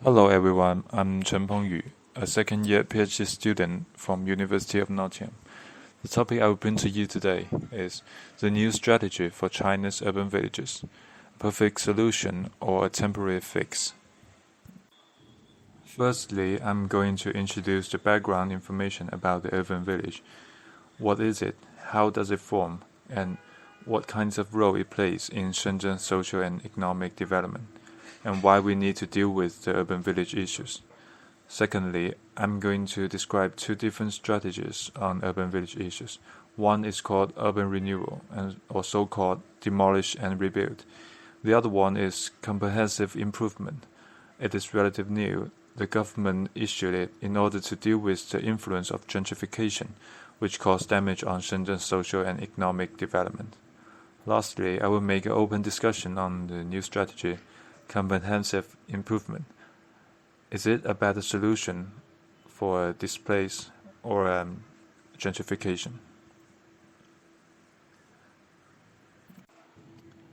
Hello everyone, I'm Chen Yu, a second-year PhD student from University of Nottingham. The topic I will bring to you today is the new strategy for China's urban villages, a perfect solution or a temporary fix. Firstly, I'm going to introduce the background information about the urban village. What is it? How does it form? And what kinds of role it plays in Shenzhen's social and economic development? And why we need to deal with the urban village issues. Secondly, I'm going to describe two different strategies on urban village issues. One is called urban renewal, and also called demolish and rebuild. The other one is comprehensive improvement. It is relatively new. The government issued it in order to deal with the influence of gentrification, which caused damage on Shenzhen's social and economic development. Lastly, I will make an open discussion on the new strategy, comprehensive improvement. Is it a better solution for displace or gentrification?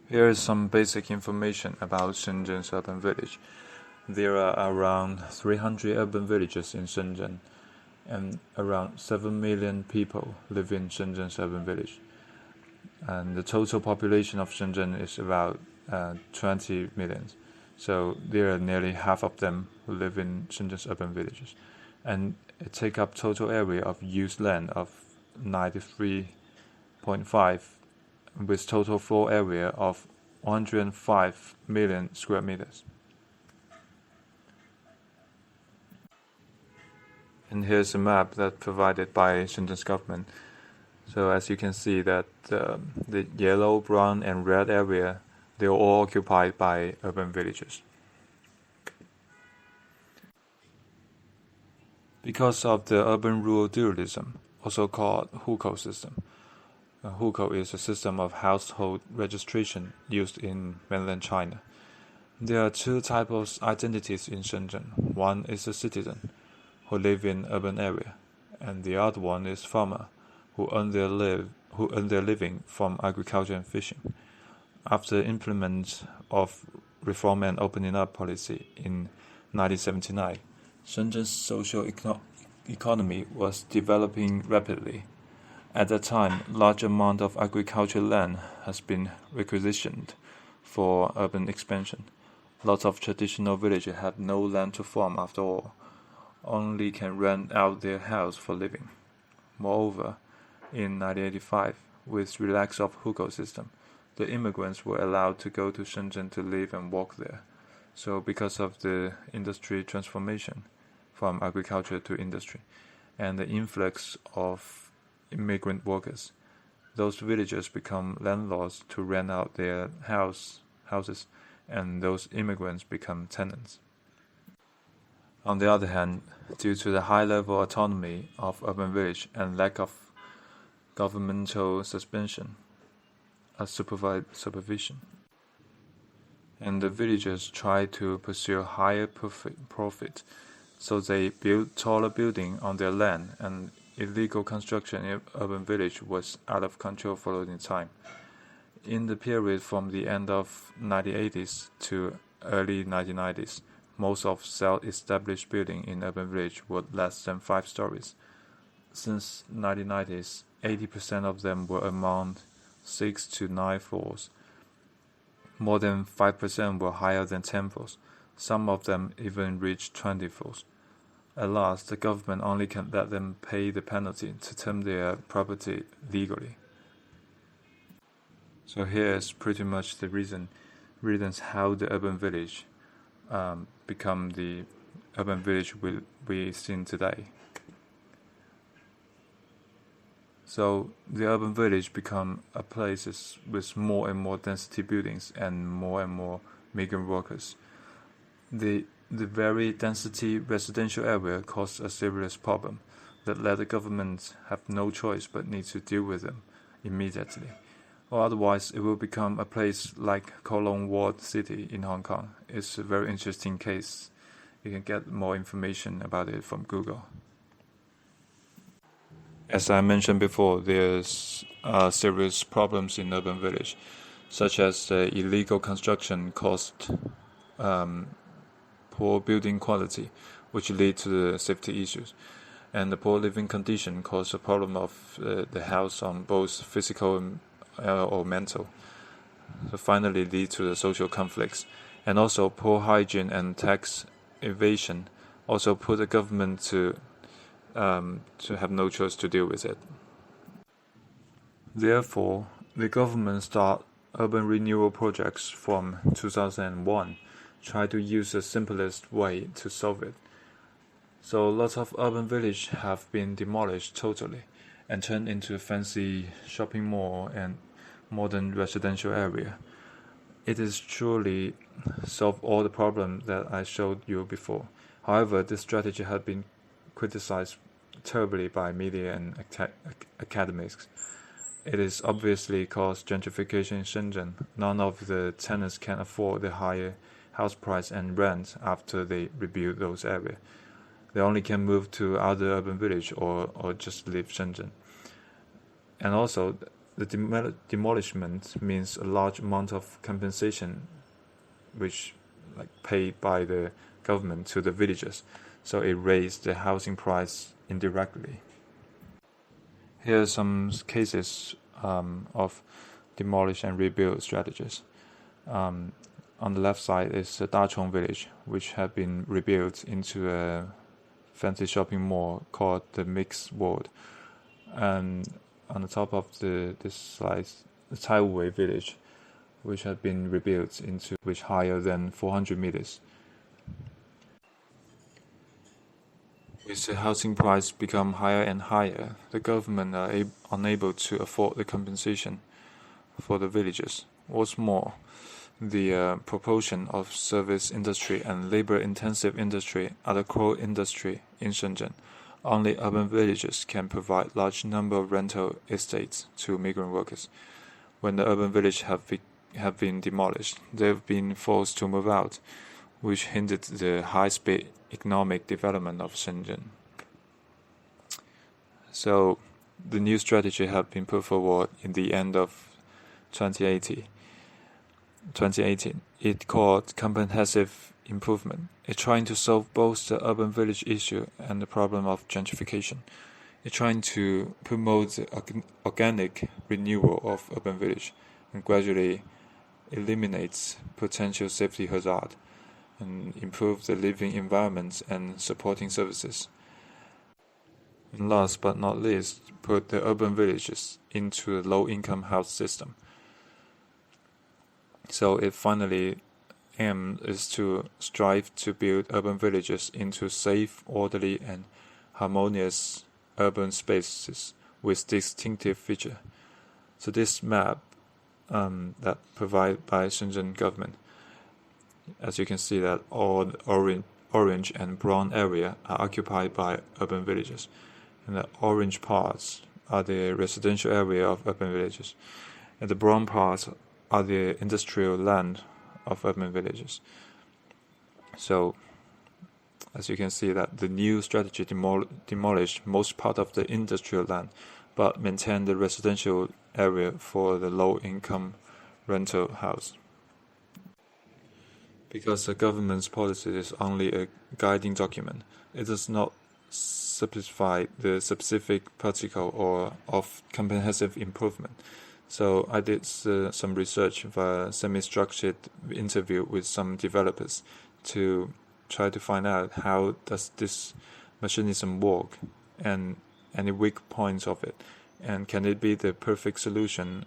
Here is some basic information about Shenzhen's urban village. There are around 300 urban villages in Shenzhen, and around 7 million people live in Shenzhen's urban village. And the total population of Shenzhen is about 20 million. So there are nearly half of them who live in Shenzhen's urban villages. And it takes up total area of used land of 93.5 with total floor area of 105 million square meters. And here's a map that provided by Shenzhen's government. So as you can see that the yellow, brown and red area, they are all occupied by urban villages. Because of the urban-rural dualism, also called hukou system. Hukou is a system of household registration used in mainland China. There are two types of identities in Shenzhen. One is a citizen, who live in urban area, and the other one is farmer, who earn their living from agriculture and fishing. After implement of reform and opening up policy in 1979, Shenzhen's social economy was developing rapidly. At that time, large amount of agricultural land has been requisitioned for urban expansion. Lots of traditional villages have no land to farm after all, only can rent out their house for living. Moreover, in 1985, with relax of hukou system, the immigrants were allowed to go to Shenzhen to live and work there. So because of the industry transformation from agriculture to industry and the influx of immigrant workers, those villagers become landlords to rent out their houses, and those immigrants become tenants. On the other hand, due to the high level autonomy of urban village and lack of governmental supervision, and the villagers try to pursue higher profit, so they build taller buildings on their land, and illegal construction in urban village was out of control following time. In the period from the end of 1980s to early 1990s, most of self-established buildings in urban village were less than 5 stories. Since 1990s, 80% of them were among 6 to 9 floors. More than 5% were higher than 10 floors. Some of them even reached 20 floors. At last, the government only can let them pay the penalty to term their property legally. So here is pretty much the reasons how the urban village become the urban village we see today. So the urban village become a place with more and more density buildings and more migrant workers. The very density residential area caused a serious problem that led the government have no choice but need to deal with them immediately, or otherwise it will become a place like Kowloon Walled City in Hong Kong. It's a very interesting case. You can get more information about it from Google. As I mentioned before, there's serious problems in urban village, such as illegal construction caused poor building quality, which lead to the safety issues, and the poor living condition cause a problem of the house on both physical and or mental. So finally lead to the social conflicts, and also poor hygiene and tax evasion also put the government to have no choice to deal with it. Therefore, the government start urban renewal projects from 2001, try to use the simplest way to solve it. So lots of urban villages have been demolished totally and turned into a fancy shopping mall and modern residential area. It is truly solved all the problems that I showed you before. However, this strategy has been criticized terribly by media and academics. It is obviously caused gentrification in Shenzhen. None of the tenants can afford the higher house price and rent after they rebuild those areas. They only can move to other urban village or just leave Shenzhen. And also, the demolishment means a large amount of compensation which paid by the government to the villagers, so it raised the housing price indirectly. Here are some cases of demolish and rebuild strategies. On the left side is the Dachong village, which had been rebuilt into a fancy shopping mall called the Mixed World. And on the top of this slide, the Taiwei village, which had been rebuilt into which higher than 400 meters. With the housing price become higher and higher, the government are unable to afford the compensation for the villagers. What's more, the proportion of service industry and labor-intensive industry are the core industry in Shenzhen. Only urban villages can provide large number of rental estates to migrant workers. When the urban villages have been demolished, they've been forced to move out, which hindered the high-speed economic development of Shenzhen. So, the new strategy have been put forward in the end of 2018. It called comprehensive improvement. It's trying to solve both the urban village issue and the problem of gentrification. It's trying to promote the organic renewal of urban village and gradually eliminates potential safety hazard and improve the living environments and supporting services. And last but not least, put the urban villages into a low-income house system. So it finally aim is to strive to build urban villages into safe, orderly, and harmonious urban spaces with distinctive feature. So this map that provided by Shenzhen government, as you can see that all the orange and brown area are occupied by urban villages, and the orange parts are the residential area of urban villages, and the brown parts are the industrial land of urban villages. So, as you can see that the new strategy demolished most part of the industrial land, but maintained the residential area for the low-income rental house. Because the government's policy is only a guiding document, it does not specify the specific particle or of comprehensive improvement. So I did some research via semi-structured interview with some developers to try to find out how does this mechanism work and any weak points of it, and can it be the perfect solution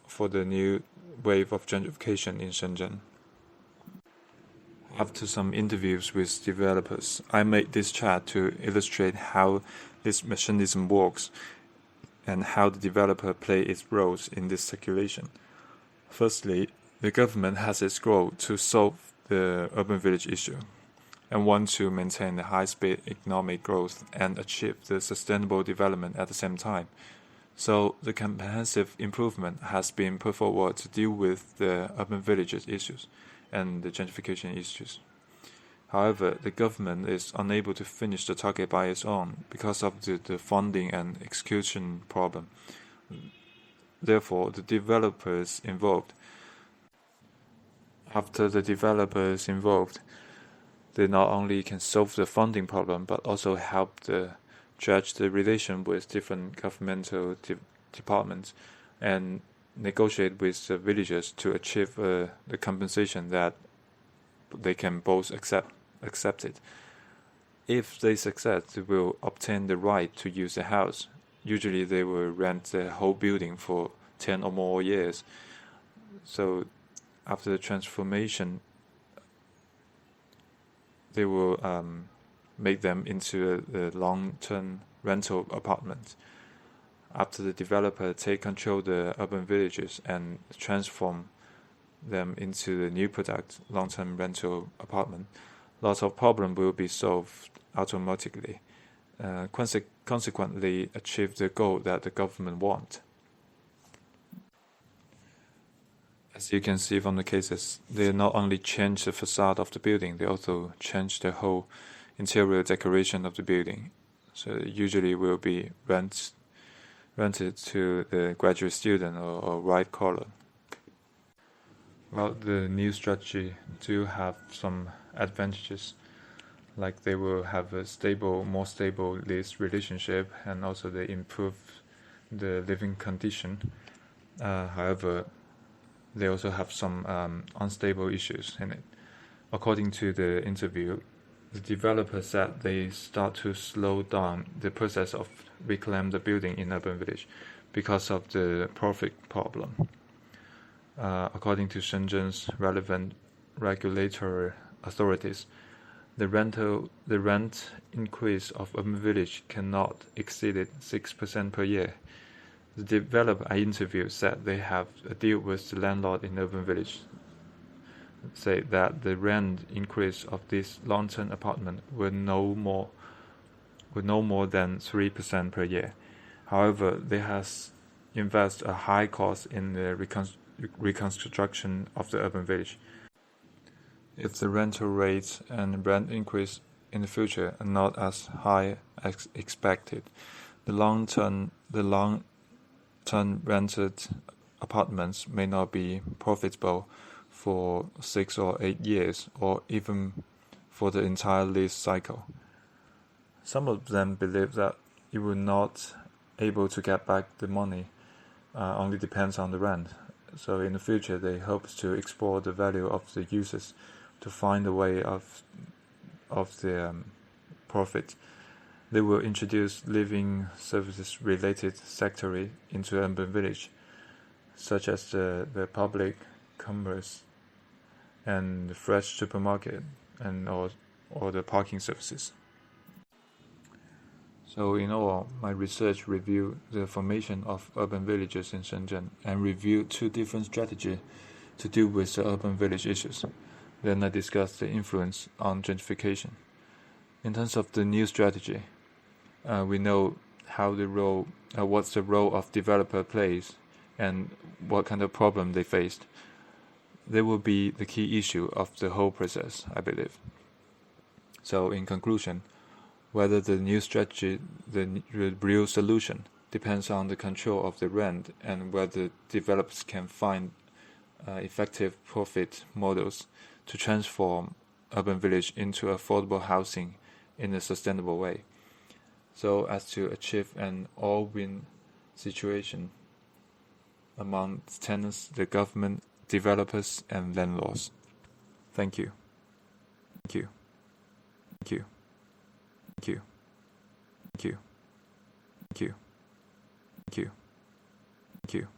for the new wave of gentrification in Shenzhen. After some interviews with developers, I made this chart to illustrate how this mechanism works and how the developer play its roles in this circulation. Firstly, the government has its goal to solve the urban village issue and want to maintain the high-speed economic growth and achieve the sustainable development at the same time. So the comprehensive improvement has been put forward to deal with the urban villages issues and the gentrification issues. However, the government is unable to finish the target by its own because of the funding and execution problem. Therefore, the developers involved. After the developers involved, They not only can solve the funding problem, but also help the judge the relation with different governmental departments and negotiate with the villagers to achieve the compensation that they can both accept it. If they succeed, they will obtain the right to use the house. Usually they will rent the whole building for 10 or more years. So after the transformation, they will make them into a long-term rental apartment. After the developer take control of the urban villages and transform them into the new product, long-term rental apartment, lots of problems will be solved automatically. Consequently, achieve the goal that the government want. As you can see from the cases, they not only change the facade of the building, they also change the whole interior decoration of the building. So usually will be rented to the graduate student or white collar. Well, the new strategy do have some advantages, like they will have a more stable lease relationship, and also they improve the living condition. However, they also have some unstable issues in it. According to the interview, the developer said they start to slow down the process of reclaim the building in urban village because of the profit problem. According to Shenzhen's relevant regulatory authorities, the rent increase of urban village cannot exceed 6% per year. The developer I interviewed said they have a deal with the landlord in urban village, say that the rent increase of this long-term apartment will no more than 3% per year. However, they has invest a high cost in the reconstruction of the urban village. If the rental rates and rent increase in the future are not as high as expected, the long-term rented apartments may not be profitable for 6 or 8 years, or even for the entire lease cycle. Some of them believe that you will not able to get back the money, only depends on the rent. So in the future, they hope to explore the value of the users to find a way of the profit. They will introduce living services related sector into urban village, such as the public commerce and the fresh supermarket and or the parking services. So in all, my research reviewed the formation of urban villages in Shenzhen and reviewed 2 different strategies to deal with the urban village issues. Then I discussed the influence on gentrification. In terms of the new strategy, we know what's the role of developer plays and what kind of problem they faced. They will be the key issue of the whole process, I believe. So in conclusion, whether the new strategy, the real solution, depends on the control of the rent and whether developers can find effective profit models to transform urban village into affordable housing in a sustainable way, so as to achieve an all-win situation among tenants, the government, developers, and landlords. Thank you. Thank you. Thank you. Thank you. Thank you. Thank you. Thank you. Thank you.